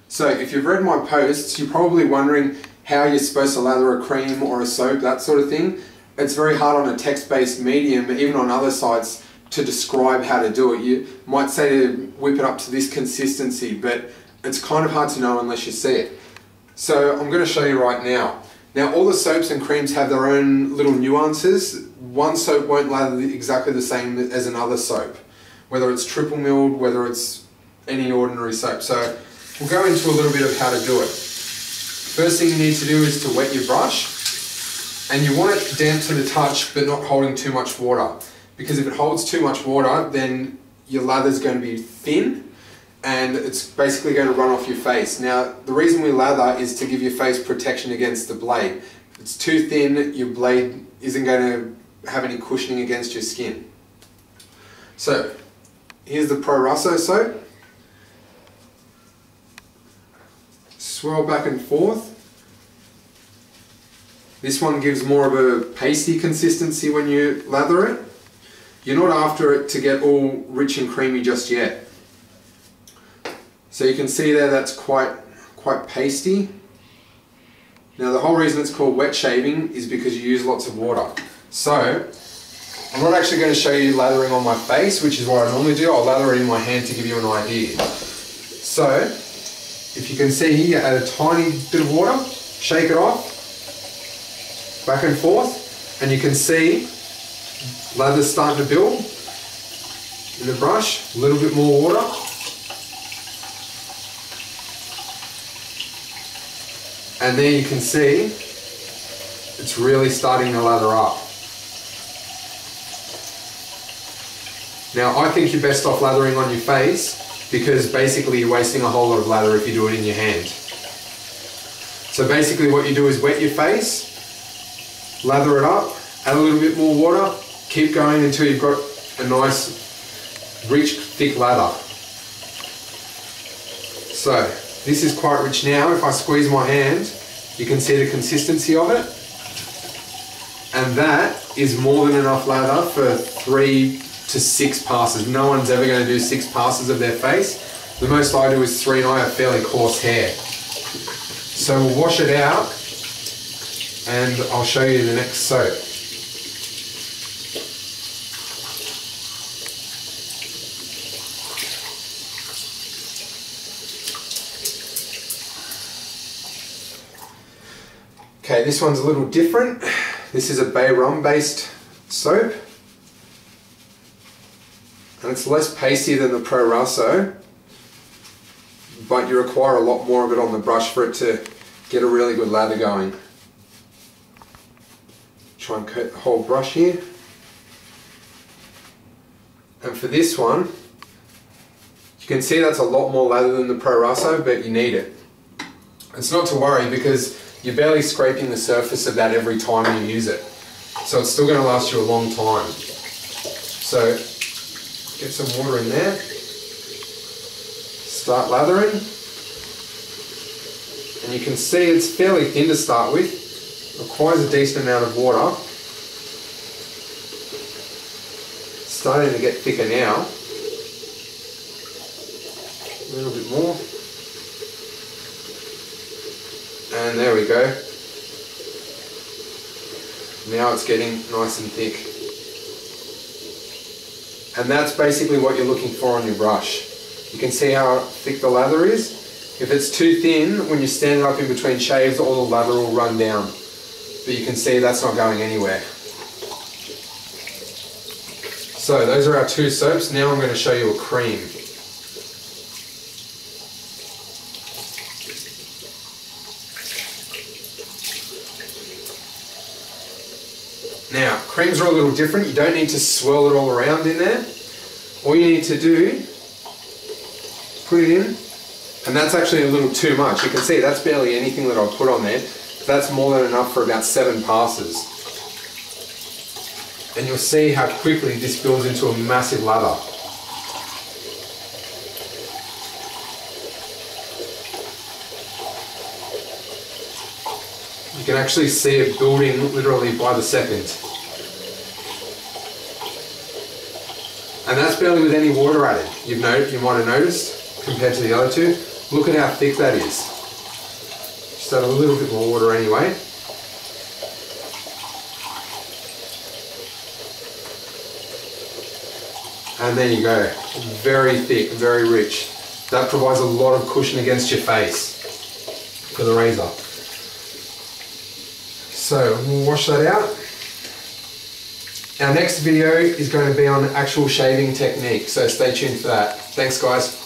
So if you've read my posts, you're probably wondering how you're supposed to lather a cream or a soap, that sort of thing. It's very hard on a text-based medium, even on other sites, to describe how to do it. You might say to whip it up to this consistency, but it's kind of hard to know unless you see it. So I'm going to show you right now. Now all the soaps and creams have their own little nuances. One soap won't lather exactly the same as another soap, whether it's triple milled, whether it's any ordinary soap. So we'll go into a little bit of how to do it. First thing you need to do is to wet your brush, and you want it damp to the touch but not holding too much water, because if it holds too much water then your lather is going to be thin and it's basically going to run off your face. Now the reason we lather is to give your face protection against the blade. If it's too thin, your blade isn't going to have any cushioning against your skin. So here's the Pro Russo soap. Swirl back and forth. This one gives more of a pasty consistency when you lather it. You're not after it to get all rich and creamy just yet. So you can see there that's quite pasty. Now the whole reason it's called wet shaving is because you use lots of water. So I'm not actually going to show you lathering on my face, which is what I normally do. I'll lather it in my hand to give you an idea. So if you can see here, you add a tiny bit of water, shake it off, back and forth, and you can see lather's starting to build in the brush. A little bit more water. And there you can see it's really starting to lather up. Now I think you're best off lathering on your face, because basically you're wasting a whole lot of lather if you do it in your hand. So basically what you do is wet your face, lather it up, add a little bit more water, keep going until you've got a nice rich thick lather. So this is quite rich now. If I squeeze my hand, you can see the consistency of it. And that is more than enough lather for 3 to 6 passes. No one's ever going to do 6 passes of their face. The most I do is 3, and I have fairly coarse hair. So we'll wash it out and I'll show you the next soap. Okay, this one's a little different. This is a bay rum based soap, and it's less pasty than the Pro Russo, but you require a lot more of it on the brush for it to get a really good lather going. Try and coat the whole brush here. And for this one, you can see that's a lot more lather than the Pro Russo, but you need it. It's not to worry, because you're barely scraping the surface of that every time you use it. So it's still going to last you a long time. So get some water in there. Start lathering. And you can see it's fairly thin to start with. It requires a decent amount of water. It's starting to get thicker now. A little bit more. And there we go. Now it's getting nice and thick. And that's basically what you're looking for on your brush. You can see how thick the lather is. If it's too thin, when you stand it up in between shaves, all the lather will run down. But you can see that's not going anywhere. So those are our 2 soaps. Now I'm going to show you a cream. Now, creams are a little different. You don't need to swirl it all around in there. All you need to do, put it in, and that's actually a little too much. You can see that's barely anything that I'll put on there. That's more than enough for about 7 passes. And you'll see how quickly this builds into a massive lather. You can actually see it building literally by the second. And that's barely with any water added. You might have noticed, compared to the other 2. Look at how thick that is. Just add a little bit more water anyway. And there you go. Very thick, very rich. That provides a lot of cushion against your face for the razor. So we'll wash that out. Our next video is going to be on actual shaving technique, so stay tuned for that. Thanks guys.